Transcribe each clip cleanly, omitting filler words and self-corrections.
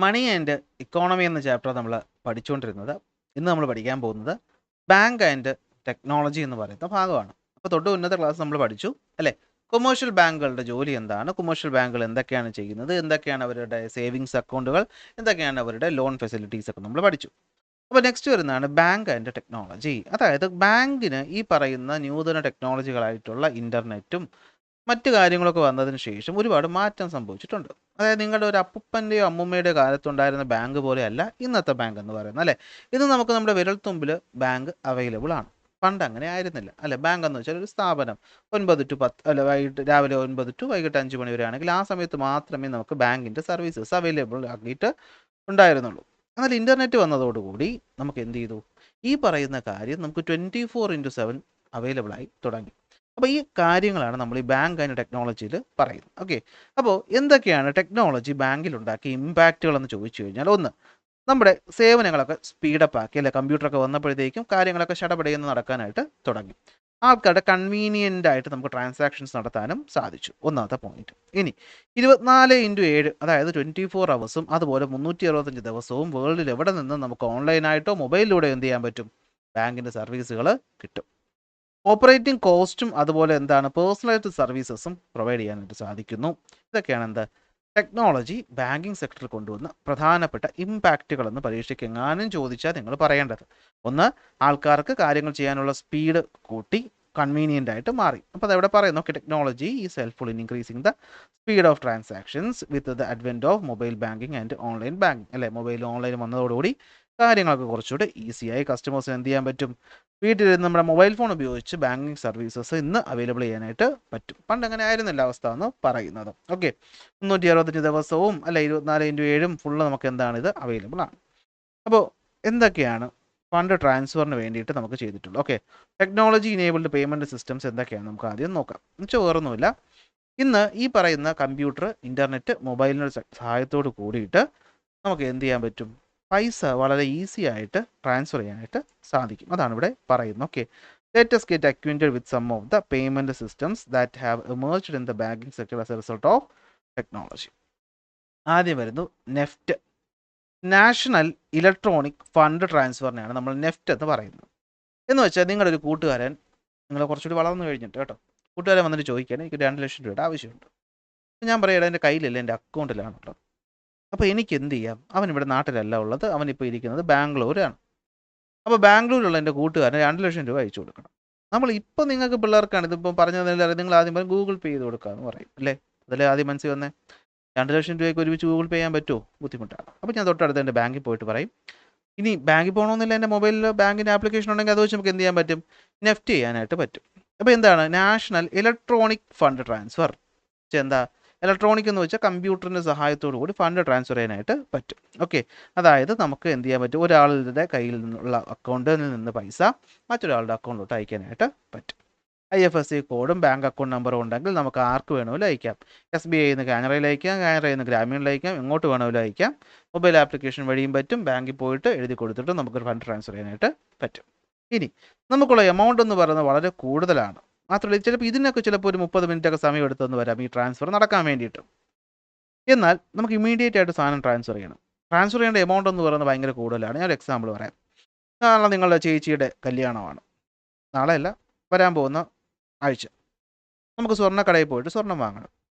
Money and economy എന്ന chapter നമ്മൾ പഠിച്ചുകൊണ്ടിരുന്നത്. ഇന്ന് നമ്മൾ പഠിക്കാൻ പോകുന്നത് ബാങ്ക് ആൻഡ് ടെക്നോളജി എന്ന് പറയുന്ന ഭാഗമാണ്. അപ്പോൾ തൊട്ട് ഉന്നത ക്ലാസ് നമ്മൾ പഠിച്ചു അല്ലേ? കൊമേഴ്ഷ്യൽ ബാങ്കുകളുടെ ജോലി എന്താണ്, കൊമേഴ്ഷ്യൽ ബാങ്കുകൾ എന്തൊക്കെയാണ് ചെയ്യുന്നത്, എന്തൊക്കെയാണ് അവരുടെ സേവിങ്സ് അക്കൗണ്ടുകൾ, എന്തൊക്കെയാണ് അവരുടെ ലോൺ ഫെസിലിറ്റീസ് ഒക്കെ നമ്മൾ പഠിച്ചു. അപ്പോൾ നെക്സ്റ്റ് വരുന്നതാണ് ബാങ്ക് ആൻഡ് ടെക്നോളജി. അതായത് ബാങ്കിന് ഈ പറയുന്ന നൂതന ടെക്നോളജികളായിട്ടുള്ള ഇൻ്റർനെറ്റും മറ്റ് കാര്യങ്ങളൊക്കെ വന്നതിന് ശേഷം ഒരുപാട് മാറ്റം സംഭവിച്ചിട്ടുണ്ട്. അതായത് നിങ്ങളുടെ ഒരു അപ്പൂപ്പൻ്റെയോ അമ്മൂമ്മയുടെയോ കാലത്തുണ്ടായിരുന്ന ബാങ്ക് പോലെയല്ല ഇന്നത്തെ ബാങ്ക് എന്ന് പറയുന്നത് അല്ലേ. ഇത് നമുക്ക് നമ്മുടെ വിരൽത്തുമ്പിൽ ബാങ്ക് അവൈലബിൾ ആണ്. പണ്ട് അങ്ങനെ ആയിരുന്നില്ല അല്ലെ. ബാങ്ക് എന്ന് വെച്ചാൽ ഒരു സ്ഥാപനം 9 to 10 അല്ല, വൈകിട്ട് രാവിലെ 9 to വൈകിട്ട് 5 മണി വരെ ആണെങ്കിൽ ആ സമയത്ത് മാത്രമേ നമുക്ക് ബാങ്കിൻ്റെ സർവീസസ് അവൈലബിൾ ആക്കിയിട്ട് ഉണ്ടായിരുന്നുള്ളൂ. എന്നാൽ ഇൻ്റർനെറ്റ് വന്നതോടുകൂടി നമുക്ക് എന്ത് ചെയ്തു, ഈ പറയുന്ന കാര്യം നമുക്ക് 24/7 അവൈലബിൾ ആയി തുടങ്ങി. അപ്പോൾ ഈ കാര്യങ്ങളാണ് നമ്മൾ ഈ ബാങ്ക് ആൻഡ് ടെക്നോളജിയിൽ പറയുന്നത്. ഓക്കെ, അപ്പോൾ എന്തൊക്കെയാണ് ടെക്നോളജി ബാങ്കിലുണ്ടാക്കിയ ഇമ്പാക്റ്റുകൾ എന്ന് ചോദിച്ചു കഴിഞ്ഞാൽ, ഒന്ന്, നമ്മുടെ സേവനങ്ങളൊക്കെ സ്പീഡപ്പ് ആക്കി അല്ലെ. കമ്പ്യൂട്ടറൊക്കെ വന്നപ്പോഴത്തേക്കും കാര്യങ്ങളൊക്കെ ശടപടയെന്ന് നടക്കാനായിട്ട് തുടങ്ങി. ആൾക്കാരുടെ കൺവീനിയൻ്റ് ആയിട്ട് നമുക്ക് ട്രാൻസാക്ഷൻസ് നടത്താനും സാധിച്ചു. ഒന്നാമത്തെ പോയിന്റ്. ഇനി 24/7 അതായത് 24 അവേഴ്സും അതുപോലെ 365 ദിവസവും വേൾഡിൽ എവിടെ നിന്നും നമുക്ക് ഓൺലൈനായിട്ടോ മൊബൈലിലൂടെ എന്ത് ചെയ്യാൻ പറ്റും, ബാങ്കിൻ്റെ സർവീസുകൾ കിട്ടും. ഓപ്പറേറ്റിംഗ് കോസ്റ്റും അതുപോലെ എന്താണ് പേഴ്സണലൈസ്ഡ് സർവീസസും പ്രൊവൈഡ് ചെയ്യാനായിട്ട് സാധിക്കുന്നു. ഇതൊക്കെയാണ് എന്ത്, ടെക്നോളജി ബാങ്കിങ് സെക്ടറിൽ കൊണ്ടുവന്ന പ്രധാനപ്പെട്ട ഇമ്പാക്റ്റുകൾ എന്ന് പരീക്ഷയ്ക്ക് എങ്ങാനും ചോദിച്ചാൽ നിങ്ങൾ പറയേണ്ടത്. ഒന്ന്, ആൾക്കാർക്ക് കാര്യങ്ങൾ ചെയ്യാനുള്ള സ്പീഡ് കൂട്ടി, കൺവീനിയൻ്റ് ആയിട്ട് മാറി. അപ്പോൾ അതെവിടെ പറയുന്നു, technology is helpful in increasing the speed of transactions with the advent of mobile banking and online banking അല്ലെ. മൊബൈൽ ഓൺലൈൻ വന്നതോടുകൂടി കാര്യങ്ങളൊക്കെ കുറച്ചുകൂടി ഈസിയായി കസ്റ്റമേഴ്സിന് എന്ത് ചെയ്യാൻ പറ്റും, വീട്ടിലിരുന്ന് നമ്മുടെ മൊബൈൽ ഫോൺ ഉപയോഗിച്ച് ബാങ്കിങ് സർവീസസ് ഇന്ന് അവൈലബിൾ ചെയ്യാനായിട്ട് പറ്റും. പണ്ട് അങ്ങനെ ആയിരുന്നില്ല അവസ്ഥ എന്ന് പറയുന്നത്. ഓക്കെ, 365 ദിവസവും അല്ല 24/7 ഫുള്ള് നമുക്ക് എന്താണ് ഇത് അവൈലബിൾ ആണ്. അപ്പോൾ എന്തൊക്കെയാണ് ഫണ്ട് ട്രാൻസ്ഫറിന് വേണ്ടിയിട്ട് നമുക്ക് ചെയ്തിട്ടുള്ളത്? Okay, technology enabled payment systems എന്തൊക്കെയാണ് നമുക്ക് ആദ്യം നോക്കാം. എന്നുവെച്ചാൽ വേറൊന്നുമില്ല, ഇന്ന് ഈ പറയുന്ന കമ്പ്യൂട്ടർ, ഇൻ്റർനെറ്റ്, മൊബൈലിൻ്റെ സഹായത്തോട് കൂടിയിട്ട് നമുക്ക് എന്ത് ചെയ്യാൻ പറ്റും, പൈസ വളരെ ഈസി ആയിട്ട് ട്രാൻസ്ഫർ ചെയ്യാനായിട്ട് സാധിക്കും. അതാണ് ഇവിടെ പറയുന്നത്. Okay, let us get acquainted with some of the payment systems that have emerged in the banking sector as a result of technology. ആദ്യം വരുന്നു നെഫ്റ്റ്, നാഷണൽ ഇലക്ട്രോണിക് ഫണ്ട് ട്രാൻസ്ഫറിനെയാണ് നമ്മൾ നെഫ്റ്റ് എന്ന് പറയുന്നത്. എന്ന് വെച്ചാൽ നിങ്ങളുടെ ഒരു കൂട്ടുകാരൻ, നിങ്ങൾ കുറച്ചുകൂടി വളർന്നു കഴിഞ്ഞിട്ട് കേട്ടോ, കൂട്ടുകാരൻ വന്നിട്ട് ചോദിക്കാൻ എനിക്ക് 2 ലക്ഷം രൂപയുടെ ആവശ്യമുണ്ട്. ഞാൻ പറയാം എൻ്റെ കയ്യിലില്ല, എൻ്റെ അക്കൗണ്ടിലാണുള്ളത്. അപ്പോൾ എനിക്ക് എന്ത് ചെയ്യാം, അവൻ ഇവിടെ നാട്ടിലല്ല ഉള്ളത്, അവനിപ്പോൾ ഇരിക്കുന്നത് ബാംഗ്ലൂരാണ്. അപ്പോൾ ബാംഗ്ലൂരിലുള്ള എൻ്റെ കൂട്ടുകാരന് 2 ലക്ഷം രൂപ അയച്ചു കൊടുക്കണം. നമ്മളിപ്പോൾ നിങ്ങൾക്ക് പിള്ളേർക്കാണ് ഇതിപ്പോൾ പറഞ്ഞതെല്ലാം നിങ്ങൾ ആദ്യം പറയും ഗൂഗിൾ പേ ചെയ്ത് കൊടുക്കാമെന്ന് പറയും അല്ലേ. അതല്ലേ ആദ്യം മനസ്സിൽ വന്നേ. 2 ലക്ഷം രൂപയ്ക്ക് ഒരുമിച്ച് ഗൂഗിൾ പേ ചെയ്യാൻ പറ്റുമോ? ബുദ്ധിമുട്ടാണ്. അപ്പോൾ ഞാൻ തൊട്ടടുത്ത് എൻ്റെ ബാങ്കിൽ പോയിട്ട് പറയും, ഇനി ബാങ്കിൽ പോകണമെന്നില്ല, എൻ്റെ മൊബൈലിൽ ബാങ്കിൻ്റെ ആപ്ലിക്കേഷൻ ഉണ്ടെങ്കിൽ അത് വെച്ച് നമുക്ക് എന്ത് ചെയ്യാൻ പറ്റും, നെഫ്റ്റ് ചെയ്യാനായിട്ട് പറ്റും. അപ്പോൾ എന്താണ് നാഷണൽ ഇലക്ട്രോണിക് ഫണ്ട് ട്രാൻസ്ഫർ? എന്താ ഇലക്ട്രോണിക് എന്ന് വെച്ചാൽ കമ്പ്യൂട്ടറിൻ്റെ സഹായത്തോടു കൂടി ഫണ്ട് ട്രാൻസ്ഫർ ചെയ്യാനായിട്ട് പറ്റും. ഓക്കെ, അതായത് നമുക്ക് എന്ത് ചെയ്യാൻ പറ്റും, ഒരാളുടെ കയ്യിൽ നിന്നുള്ള അക്കൗണ്ടിൽ നിന്ന് പൈസ മറ്റൊരാളുടെ അക്കൗണ്ടിലോട്ട് അയക്കാനായിട്ട് പറ്റും. IFSC കോഡും ബാങ്ക് അക്കൗണ്ട് നമ്പറും ഉണ്ടെങ്കിൽ നമുക്ക് ആർക്ക് വേണമെങ്കിലും അയക്കാം. SBIയിൽ നിന്ന് കാനറയിൽ അയക്കാം, കാനറയിൽ നിന്ന് ഗ്രാമീണിൽ അയക്കാം, എങ്ങോട്ട് വേണമെങ്കിലും അയക്കാം. മൊബൈൽ ആപ്ലിക്കേഷൻ വഴിയും പറ്റും. ബാങ്കിൽ പോയിട്ട് എഴുതി കൊടുത്തിട്ട് നമുക്ക് ഫണ്ട് ട്രാൻസ്ഫർ ചെയ്യാനായിട്ട് പറ്റും. ഇനി നമുക്കുള്ള എമൗണ്ട് എന്ന് പറയുന്നത് വളരെ കൂടുതലാണ്. മാത്രമല്ല ചിലപ്പോൾ ഇതിനൊക്കെ ചിലപ്പോൾ ഒരു 30 മിനിറ്റൊക്കെ സമയം എടുത്തെന്ന് വരാം ഈ ട്രാൻസ്ഫർ നടക്കാൻ വേണ്ടിയിട്ട്. എന്നാൽ നമുക്ക് ഇമീഡിയറ്റ് ആയിട്ട് സാധനം ട്രാൻസ്ഫർ ചെയ്യണം. ട്രാൻസ്ഫർ ചെയ്യേണ്ട എമൗണ്ട് എന്ന് പറയുന്നത് ഭയങ്കര കൂടുതലാണ്. ഞാനൊരു എക്സാമ്പിൾ പറയാം. നാളെ നിങ്ങളുടെ ചേച്ചിയുടെ കല്യാണമാണ്, നാളെ അല്ല വരാൻ പോകുന്ന ആഴ്ച. നമുക്ക് സ്വർണ്ണക്കടയിൽ പോയിട്ട് സ്വർണ്ണം വാങ്ങണം.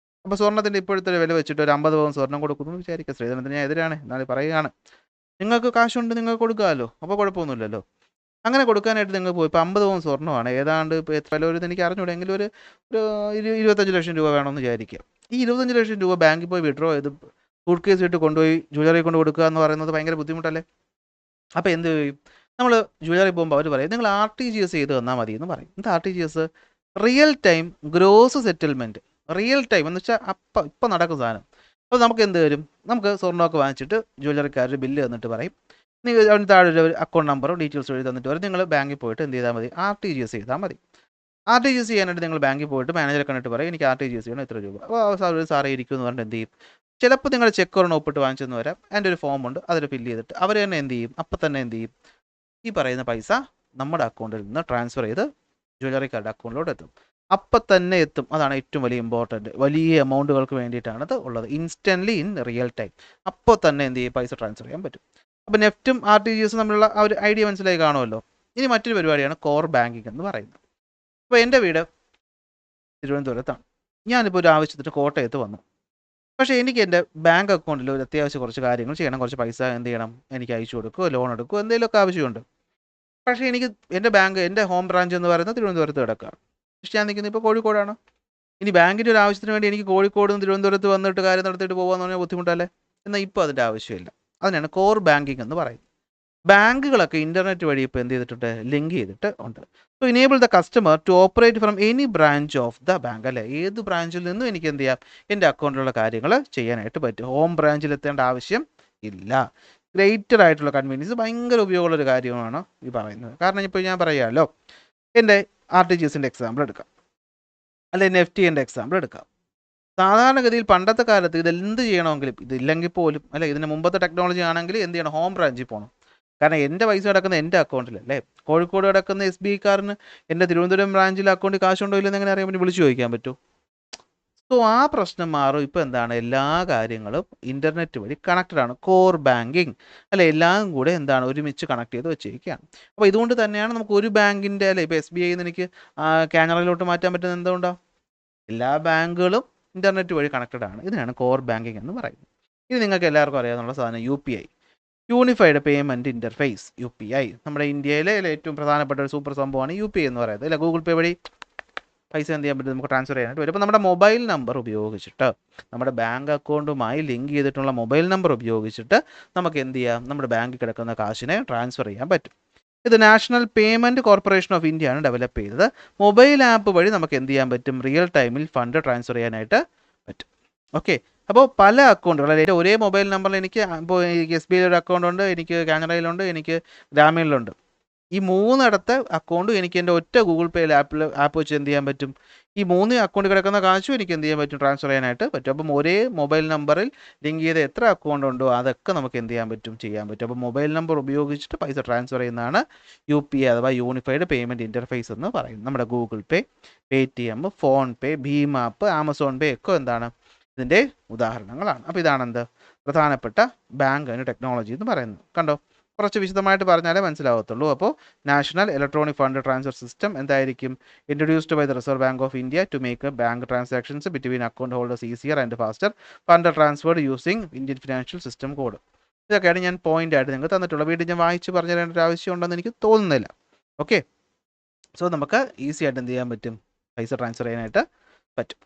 അപ്പോൾ സ്വർണ്ണത്തിൻ്റെ ഇപ്പോഴത്തെ വില വെച്ചിട്ട് ഒരു 50 പവൻ സ്വർണ്ണം കൊടുക്കുന്നു വിചാരിക്കുക. ശ്രീധരത്തിന് ഞാൻ എതിരാണ്, എന്നാലും പറയുകയാണ്, നിങ്ങൾക്ക് കാശുണ്ട് നിങ്ങൾക്ക് കൊടുക്കാമല്ലോ, അപ്പോൾ കുഴപ്പമൊന്നുമില്ലല്ലോ. അങ്ങനെ കൊടുക്കാനായിട്ട് നിങ്ങൾ പോയി ഇപ്പോൾ 50 പവൻ സ്വർണ്ണമാണ്, ഏതാണ്ട് ഇപ്പോൾ എത്ര വില ഒരു എനിക്ക് അറിഞ്ഞൂടെങ്കിലും ഒരു ഒരു 25 ലക്ഷം രൂപ വേണമെന്ന് വിചാരിക്കുക. ഈ 25 ലക്ഷം രൂപ ബാങ്കിൽ പോയി വിഡ്രോ ചെയ്ത് സൂട്ട് കേസ് ഇട്ട് കൊണ്ടുപോയി ജ്വല്ലറി കൊണ്ട് കൊടുക്കുക എന്ന് പറയുന്നത് ഭയങ്കര ബുദ്ധിമുട്ടല്ലേ. അപ്പോൾ എന്ത് ചെയ്യും, നമ്മൾ ജ്വല്ലറി പോകുമ്പോൾ അവർ പറയും നിങ്ങൾ RTGS ചെയ്ത് തന്നാൽ മതി എന്ന് പറയും. എന്താ RTGS? Real time gross settlement. Real time എന്ന് വെച്ചാൽ ഇപ്പം നടക്കും സാധനം. അപ്പോൾ നമുക്ക് എന്ത് വരും, നമുക്ക് സ്വർണ്ണമൊക്കെ വാങ്ങിച്ചിട്ട് ജ്വല്ലറിക്കാർ ബില്ല് തന്നിട്ട് പറയും, നിങ്ങൾ അതിന് താഴെ ഒരു അക്കൗണ്ട് നമ്പറും ഡീറ്റെയിൽസും എഴുതി തന്നിട്ട് പറയും നിങ്ങൾ ബാങ്കിൽ പോയിട്ട് എന്ത് ചെയ്താൽ മതി, RTGS ചെയ്താൽ മതി. RTGS ചെയ്യാനായിട്ട് നിങ്ങൾ ബാങ്കിൽ പോയിട്ട് മാനേജറെ കണ്ടിട്ട് പറയും എനിക്ക് RTGS ചെയ്യണം എത്ര രൂപ. അപ്പോൾ സാറേ ഇരിക്കും എന്ന് പറഞ്ഞിട്ട് എന്ത് ചെയ്യും, ചിലപ്പോൾ നിങ്ങൾ ചെക്ക് ഒരെണ്ണം ഒപ്പിട്ട് വാങ്ങിച്ചെന്ന് വരാം. അതിൻ്റെ ഒരു ഫോമുണ്ട്, അതിൽ ഫില്ല് ചെയ്തിട്ട് അവർ തന്നെ എന്ത് ചെയ്യും, അപ്പം തന്നെ എന്ത് ചെയ്യും, ഈ പറയുന്ന പൈസ നമ്മുടെ അക്കൗണ്ടിൽ നിന്ന് ട്രാൻസ്ഫർ ചെയ്ത് ജ്വല്ലറിക്കാരുടെ അക്കൗണ്ടിലോട്ട് എത്തും. അപ്പം തന്നെ എത്തും. അതാണ് ഏറ്റവും വലിയ ഇമ്പോർട്ടൻറ്റ്. വലിയ എമൗണ്ടുകൾക്ക് വേണ്ടിയിട്ടാണ് അത് ഉള്ളത്. Instantly in real time. അപ്പോൾ തന്നെ എന്ത് ചെയ്യും, പൈസ ട്രാൻസ്ഫർ ചെയ്യാൻ പറ്റും. അപ്പോൾ നെഫ്റ്റും ആർ ടി ജി എസും തമ്മിലുള്ള ആ ഒരു ഐഡിയ മനസ്സിലായി കാണുമല്ലോ. ഇനി മറ്റൊരു പരിപാടിയാണ് കോർ ബാങ്കിങ് എന്ന് പറയുന്നത്. അപ്പോൾ എൻ്റെ വീട് തിരുവനന്തപുരത്താണ്. ഞാനിപ്പോൾ ഒരു ആവശ്യത്തിന് കോട്ടയത്ത് വന്നു. പക്ഷേ എനിക്ക് എൻ്റെ ബാങ്ക് അക്കൗണ്ടിൽ ഒരു അത്യാവശ്യം കുറച്ച് കാര്യങ്ങൾ ചെയ്യണം. കുറച്ച് പൈസ എന്ത് ചെയ്യണം, എനിക്ക് അയച്ചു കൊടുക്കുകയോ ലോൺ എടുക്കുകയോ എന്തെങ്കിലുമൊക്കെ ആവശ്യമുണ്ട്. പക്ഷേ എനിക്ക് എൻ്റെ ഹോം ബ്രാഞ്ച് എന്ന് പറയുന്നത് തിരുവനന്തപുരത്ത് കിടക്കുകയാണ്. പക്ഷേ ഞാൻ നിൽക്കുന്നത് ഇപ്പോൾ കോഴിക്കോടാണ്. ഇനി ബാങ്കിൻ്റെ ഒരു ആവശ്യത്തിന് വേണ്ടി എനിക്ക് കോഴിക്കോട് നിന്ന് തിരുവനന്തപുരത്ത് വന്നിട്ട് കാര്യം നടത്തിയിട്ട് പോകാമെന്ന് പറഞ്ഞാൽ ബുദ്ധിമുട്ടല്ലേ? എന്നാൽ ഇപ്പോൾ അതിൻ്റെ ആവശ്യമില്ല. അതിനാണ് കോർ ബാങ്കിങ് എന്ന് പറയുന്നത്. ബാങ്കുകളൊക്കെ ഇൻ്റർനെറ്റ് വഴി ഇപ്പോൾ എന്ത് ചെയ്തിട്ടുണ്ട്, ലിങ്ക് ചെയ്തിട്ട് ഉണ്ട്. So enable the customer to operate from any branch of the bank. അല്ലേ, ഏത് ബ്രാഞ്ചിൽ നിന്നും എനിക്ക് എന്ത് ചെയ്യാം, എൻ്റെ അക്കൗണ്ടിലുള്ള കാര്യങ്ങൾ ചെയ്യാനായിട്ട് പറ്റും. ഹോം ബ്രാഞ്ചിൽ എത്തേണ്ട ആവശ്യം ഇല്ല. ഗ്രേറ്റർ ആയിട്ടുള്ള കൺവീനിയൻസ്, ഭയങ്കര ഉപയോഗമുള്ള ഒരു കാര്യമാണ് ഈ പറയുന്നത്. കാരണം ഇപ്പോൾ ഞാൻ പറയാമല്ലോ, എൻ്റെ ആർ ടി ജി എസിൻ്റെ എക്സാമ്പിൾ എടുക്കാം, അല്ലെങ്കിൽ നെഫ്റ്റിൻ്റെ എക്സാമ്പിൾ എടുക്കാം. സാധാരണഗതിയിൽ പണ്ടത്തെ കാലത്ത് ഇത് എന്ത് ചെയ്യണമെങ്കിലും, ഇതില്ലെങ്കിൽ പോലും അല്ലെ, ഇതിന് മുമ്പത്തെ ടെക്നോളജി ആണെങ്കിൽ എന്ത് ചെയ്യണം, ഹോം ബ്രാഞ്ചിൽ പോകണം. കാരണം എൻ്റെ പൈസ കിടക്കുന്ന എൻ്റെ അക്കൗണ്ടിൽ അല്ലേ. കോഴിക്കോട് കിടക്കുന്ന എസ് ബി ഐക്കാരന് എൻ്റെ തിരുവനന്തപുരം ബ്രാഞ്ചിൽ അക്കൗണ്ടിൽ കാശുണ്ടോ ഇല്ലെന്ന് എങ്ങനെ അറിയാൻ പറ്റും, വിളിച്ചു ചോദിക്കാൻ പറ്റും. സോ ആ പ്രശ്നം മാറും. ഇപ്പോൾ എന്താണ്, എല്ലാ കാര്യങ്ങളും ഇൻ്റർനെറ്റ് വഴി കണക്റ്റഡ് ആണ്. കോർ ബാങ്കിങ് അല്ലെ, എല്ലാം കൂടെ എന്താണ് ഒരുമിച്ച് കണക്ട് ചെയ്ത് വെച്ചിരിക്കുകയാണ്. അപ്പോൾ ഇതുകൊണ്ട് തന്നെയാണ് നമുക്ക് ഒരു ബാങ്കിൻ്റെ അല്ലെ, ഇപ്പോൾ എസ് ബി ഐന്ന് എനിക്ക് കാനറയിലോട്ട് മാറ്റാൻ പറ്റുന്നത് എന്തുകൊണ്ടാണ്, എല്ലാ ബാങ്കുകളും ഇൻ്റർനെറ്റ് വഴി കണക്റ്റഡ് ആണ്. ഇതിനാണ് കോർ ബാങ്കിങ് എന്ന് പറയുന്നത്. ഇത് നിങ്ങൾക്ക് എല്ലാവർക്കും അറിയാവുന്ന സാധനം UPI, unified payment interface. UPI നമ്മുടെ ഇന്ത്യയിലെ ഏറ്റവും പ്രധാനപ്പെട്ട ഒരു സൂപ്പർ സംഭവമാണ് UPI എന്ന് പറയുന്നത്. അല്ല, ഗൂഗിൾ പേ വഴി പൈസ എന്ത് ചെയ്യാൻ പറ്റും, നമുക്ക് ട്രാൻസ്ഫർ ചെയ്യാനായിട്ട് വരും. അപ്പോൾ നമ്മുടെ മൊബൈൽ നമ്പർ ഉപയോഗിച്ചിട്ട്, നമ്മുടെ ബാങ്ക് അക്കൗണ്ടുമായി ലിങ്ക് ചെയ്തിട്ടുള്ള മൊബൈൽ നമ്പർ ഉപയോഗിച്ചിട്ട് നമുക്ക് എന്ത് ചെയ്യാം, നമ്മുടെ ബാങ്കിൽ കിടക്കുന്ന കാശിനെ ട്രാൻസ്ഫർ ചെയ്യാൻ പറ്റും. ഇത് national payment corporation of India ആണ് ഡെവലപ്പ് ചെയ്തത്. മൊബൈൽ ആപ്പ് വഴി നമുക്ക് എന്ത് ചെയ്യാൻ പറ്റും, റിയൽ ടൈമിൽ ഫണ്ട് ട്രാൻസ്ഫർ ചെയ്യാനായിട്ട് പറ്റും. ഓക്കെ, അപ്പോൾ പല അക്കൗണ്ടുകൾ, അല്ലെങ്കിൽ ഒരേ മൊബൈൽ നമ്പറിൽ എനിക്ക് ഇപ്പോൾ SBI ഒരു അക്കൗണ്ട് ഉണ്ട്, എനിക്ക് കാനറയിലുണ്ട്, എനിക്ക് ഗ്രാമീണിലുണ്ട്. ഈ മൂന്നിടത്തെ അക്കൗണ്ടും എനിക്ക് എൻ്റെ ഒറ്റ ഗൂഗിൾ പേ ആപ്പ് വെച്ച് എന്ത് ചെയ്യാൻ പറ്റും, ഈ 3 അക്കൗണ്ടിൽ കിടക്കുന്ന കാശും എനിക്ക് എന്ത് ചെയ്യാൻ പറ്റും, ട്രാൻസ്ഫർ ചെയ്യാനായിട്ട് പറ്റും. അപ്പം ഒരേ മൊബൈൽ നമ്പറിൽ ലിങ്ക് ചെയ്ത എത്ര അക്കൗണ്ട് ഉണ്ടോ അതൊക്കെ നമുക്ക് എന്ത് ചെയ്യാൻ പറ്റും. അപ്പോൾ മൊബൈൽ നമ്പർ ഉപയോഗിച്ചിട്ട് പൈസ ട്രാൻസ്ഫർ ചെയ്യുന്നതാണ് UPI അഥവാ യൂണിഫൈഡ് പേയ്മെൻറ്റ് ഇൻ്റർഫേസ് എന്ന് പറയുന്നത്. നമ്മുടെ Google pay, Paytm, phone pay, ഭീം ആപ്പ്, ആമസോൺ പേ ഒക്കെ എന്താണ് ഇതിൻ്റെ ഉദാഹരണങ്ങളാണ്. അപ്പോൾ ഇതാണെന്ത് പ്രധാനപ്പെട്ട ബാങ്ക് ടെക്നോളജി എന്ന് പറയുന്നത്. കണ്ടോ, കുറച്ച് വിശദമായിട്ട് പറഞ്ഞാലേ മനസ്സിലാവത്തുള്ളൂ. അപ്പോൾ national electronic fund transfer system എന്തായിരിക്കും, introduced by the reserve bank of India to make bank transactions between account holders easier and faster, fund transferred using Indian financial system code. ഇതൊക്കെയാണ് ഞാൻ പോയിന്റ് ആയിട്ട് നിങ്ങൾക്ക് തന്നിട്ടുള്ളത്. വീണ്ടും ഞാൻ വായിച്ച് പറഞ്ഞു തരേണ്ട ഒരു ആവശ്യം ഉണ്ടെന്ന് എനിക്ക് തോന്നുന്നില്ല. ഓക്കെ, സോ നമുക്ക് ഈസി ആയിട്ട് എന്ത് ചെയ്യാൻ പറ്റും, പൈസ ട്രാൻസ്ഫർ ചെയ്യാനായിട്ട് പറ്റും.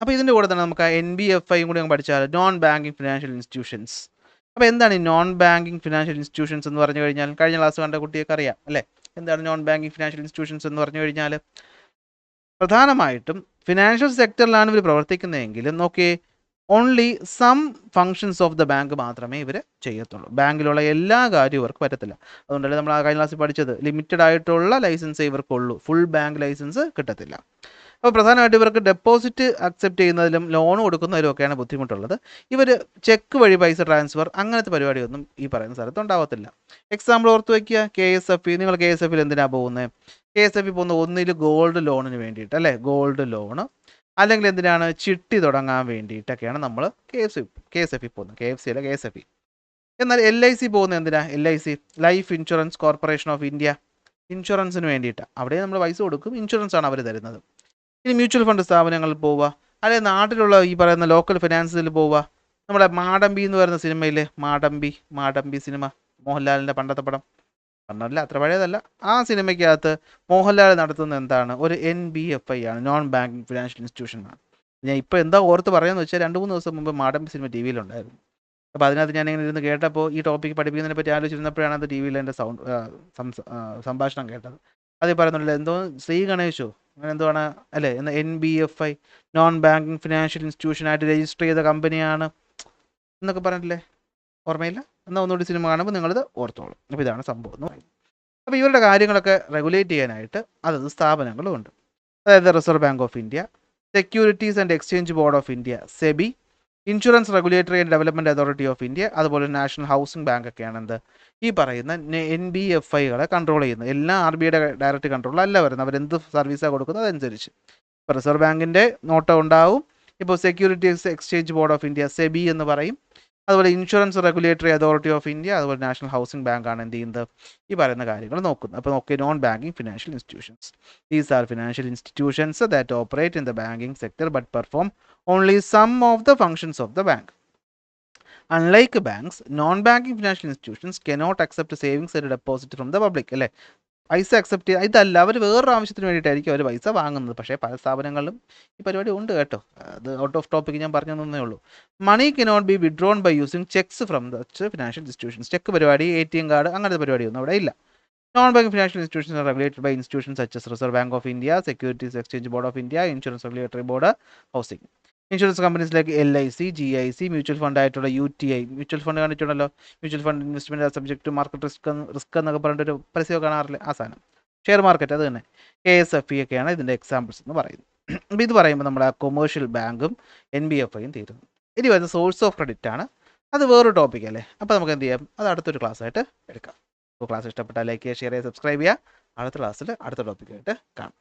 അപ്പോൾ ഇതിൻ്റെ കൂടെ തന്നെ നമുക്ക് NBFI കൂടി അങ്ങ് പഠിച്ചാൽ, നോൺ ബാങ്കിങ് ഫിനാൻഷ്യൽ ഇൻസ്റ്റിറ്റ്യൂഷൻസ്. അപ്പോൾ എന്താണ് ഈ നോൺ ബാങ്കിങ് ഫിനാൻഷ്യൽ ഇൻസ്റ്റിറ്റ്യൂഷൻസ് എന്ന് പറഞ്ഞു കഴിഞ്ഞാൽ, കഴിഞ്ഞ ക്ലാസ് കണ്ട കുട്ടിയൊക്കെ അറിയാം അല്ലേ, എന്താണ് നോൺ ബാങ്കിങ് ഫിനാൻഷ്യൽ ഇൻസ്റ്റിറ്റ്യൂഷൻസ് എന്ന് പറഞ്ഞു കഴിഞ്ഞാൽ, പ്രധാനമായിട്ടും ഫിനാൻഷ്യൽ സെക്ടറിലാണ് ഇവർ പ്രവർത്തിക്കുന്നതെങ്കിലും നോക്കിയേ, only some functions of the bank മാത്രമേ ഇവർ ചെയ്യത്തുള്ളൂ. ബാങ്കിലുള്ള എല്ലാ കാര്യവും ഇവർക്ക് പറ്റത്തില്ല. അതുകൊണ്ടല്ലേ നമ്മൾ ആ കഴിഞ്ഞ ക്ലാസ്സിൽ പഠിച്ചത്, ലിമിറ്റഡ് ആയിട്ടുള്ള ലൈസൻസേ ഇവർക്കുള്ളൂ, ഫുൾ ബാങ്ക് ലൈസൻസ് കിട്ടത്തില്ല. അപ്പോൾ പ്രധാനമായിട്ട് ഇവർക്ക് ഡെപ്പോസിറ്റ് അക്സെപ്റ്റ് ചെയ്യുന്നതിലും ലോൺ കൊടുക്കുന്നതിലും ഒക്കെയാണ് ബുദ്ധിമുട്ടുള്ളത്. ഇവർ ചെക്ക് വഴി പൈസ ട്രാൻസ്ഫർ അങ്ങനത്തെ പരിപാടിയൊന്നും ഈ പറയുന്ന സ്ഥലത്ത് ഉണ്ടാവത്തില്ല. എക്സാമ്പിൾ ഓർത്ത് വയ്ക്കുക, KSFE. നിങ്ങൾ KSFEയിൽ എന്തിനാണ് പോകുന്നത്, KSFE പോകുന്ന ഒന്നിൽ ഗോൾഡ് ലോണിന് വേണ്ടിയിട്ട് അല്ലേ, ഗോൾഡ് ലോണ്, അല്ലെങ്കിൽ എന്തിനാണ് ചിട്ടി തുടങ്ങാൻ വേണ്ടിയിട്ടൊക്കെയാണ് നമ്മൾ KSFE പോകുന്നത്. KFC അല്ല, KSFE. എന്നാൽ LIC പോകുന്നത് എന്തിനാണ്, LIC life insurance corporation of India, ഇൻഷുറൻസിന് വേണ്ടിയിട്ട്. അവിടെ നമ്മൾ പൈസ കൊടുക്കും, ഇൻഷുറൻസ് ആണ് അവർ തരുന്നത്. ഇനി മ്യൂച്വൽ ഫണ്ട് സ്ഥാപനങ്ങളിൽ പോവുക, അല്ലെങ്കിൽ നാട്ടിലുള്ള ഈ പറയുന്ന ലോക്കൽ ഫിനാൻസിൽ പോവുക. നമ്മുടെ മാടമ്പി എന്ന് പറയുന്ന സിനിമയിലെ മാടമ്പി സിനിമ, മോഹൻലാലിൻ്റെ പണ്ടത്തെ പടം, പണ്ടല്ല അത്ര പഴയതല്ല, ആ സിനിമയ്ക്കകത്ത് മോഹൻലാൽ നടത്തുന്നത് എന്താണ്, ഒരു NBFI ആണ്, നോൺ ബാങ്കിങ് ഫിനാൻഷ്യൽ ഇൻസ്റ്റിറ്റ്യൂഷൻ ആണ്. ഞാൻ ഇപ്പോൾ എന്താ ഓർത്ത് പറയാമെന്ന് വെച്ചാൽ, 2-3 ദിവസം മുമ്പ് മാടമ്പി സിനിമ TVയിലുണ്ടായിരുന്നു. അപ്പോൾ അതിനകത്ത് ഞാൻ ഇങ്ങനെ ഇരുന്ന് കേട്ടപ്പോൾ, ഈ ടോപ്പിക്ക് പഠിപ്പിക്കുന്നതിനെ പറ്റി ആലോചിച്ചിരുന്നപ്പോഴാണ് അത് TVയിൽ എൻ്റെ സംഭാഷണം കേട്ടത്. അതിൽ പറയുന്നുണ്ടല്ലോ, എന്തോ ശ്രീ ഗണേശോ അങ്ങനെ എന്തോ ആണ് അല്ലേ, എന്നാൽ NBFI നോൺ ബാങ്കിങ് ഫിനാൻഷ്യൽ ഇൻസ്റ്റിറ്റ്യൂഷനായിട്ട് രജിസ്റ്റർ ചെയ്ത കമ്പനിയാണ് എന്നൊക്കെ പറഞ്ഞിട്ടില്ലേ, ഓർമ്മയില്ല? എന്നാൽ ഒന്നുകൂടി സിനിമ കാണുമ്പോൾ നിങ്ങളിത് ഓർത്തോളും. അപ്പോൾ ഇതാണ് സംഭവം എന്ന് പറയുന്നത്. അപ്പോൾ ഇവരുടെ കാര്യങ്ങളൊക്കെ റെഗുലേറ്റ് ചെയ്യാനായിട്ട് അതത് സ്ഥാപനങ്ങളും ഉണ്ട്. അതായത് reserve bank of India, securities and exchange board of India SEBI, insurance regulatory and development authority of India, അതുപോലെ നാഷണൽ ഹൗസിംഗ് ബാങ്ക് ഒക്കെയാണ് എന്ത് ഈ പറയുന്ന NBFIകളെ കൺട്രോൾ ചെയ്യുന്നത്. എല്ലാം RBIയുടെ ഡയറക്റ്റ് കൺട്രോൾ അല്ല വരുന്നത്, അവരെന്ത് സർവീസാണ് കൊടുക്കുന്നത് അതനുസരിച്ച്. ഇപ്പോൾ റിസർവ് ബാങ്കിൻ്റെ നോട്ടം ഉണ്ടാവും. ഇപ്പോൾ securities exchange board of India SEBI എന്ന് പറയും. അതുപോലെ insurance regulatory authority of India, അതുപോലെ നാഷണൽ ഹൗസിംഗ് ബാങ്കാണ് എന്ത് ചെയ്യുന്നത് ഈ പറയുന്ന കാര്യങ്ങൾ നോക്കുന്നത്. അപ്പോൾ നോക്കി non banking financial institutions. These are financial institutions that operate in the banking sector but perform only some of the functions of the bank. Unlike banks, non-banking financial institutions cannot accept savings and deposit from the public. അല്ലേ, പൈസ accept ചെയ്യുക ഇതല്ല, അവർ വേറൊരു ആവശ്യത്തിന് വേണ്ടിയിട്ടായിരിക്കും അവർ പൈസ വാങ്ങുന്നത്. പക്ഷേ പല സ്ഥാപനങ്ങളിലും ഈ പരിപാടി ഉണ്ട് കേട്ടോ. അത് ഔട്ട് ഓഫ് ടോപ്പിക് ഞാൻ പറഞ്ഞു തന്നേ ഉള്ളൂ. Money cannot be withdrawn by using cheques from the financial institutions. Cheque പരിപാടി, ATM കാർഡ്, അങ്ങനത്തെ പരിപാടിയൊന്നും അവിടെ ഇല്ല. Non banking financial institutions are regulated by institutions such as reserve bank of India, securities exchange board of India, insurance regulatory board, housing. Insurance companies like LIC, GIC, mutual fund ആയിട്ടുള്ള UTI, mutual fund കണ്ടിട്ടുണ്ടല്ലോ, mutual fund investment subject to market risk എന്നൊക്കെ പറഞ്ഞിട്ടൊരു പരസ്യം കാണാറില്ല, ആ സാധനം. Share market അത് തന്നെ. KSFE ഒക്കെയാണ് ഇതിൻ്റെ എക്സാമ്പിൾസ് എന്ന് പറയുന്നത്. അപ്പോൾ ഇത് പറയുമ്പോൾ നമ്മുടെ കൊമേഴ്ഷ്യൽ ബാങ്കും NBFIയും തീരുന്നു. ഇനി വരുന്ന സോഴ്സ് ഓഫ് ക്രെഡിറ്റ് ആണ്. അത് വേറൊരു ടോപ്പിക് അല്ലേ. അപ്പോൾ നമുക്ക് എന്ത് ചെയ്യാം, അത് അടുത്തൊരു ക്ലാസ് ആയിട്ട് എടുക്കാം. അപ്പോൾ ക്ലാസ് ഇഷ്ടപ്പെട്ടാൽ ലൈക്ക് ചെയ്യുക, ഷെയർ ചെയ്യുക, സബ്സ്ക്രൈബ് ചെയ്യുക. അടുത്ത ക്ലാസ്സിൽ അടുത്ത ടോപ്പിക്കായിട്ട് കാണാം.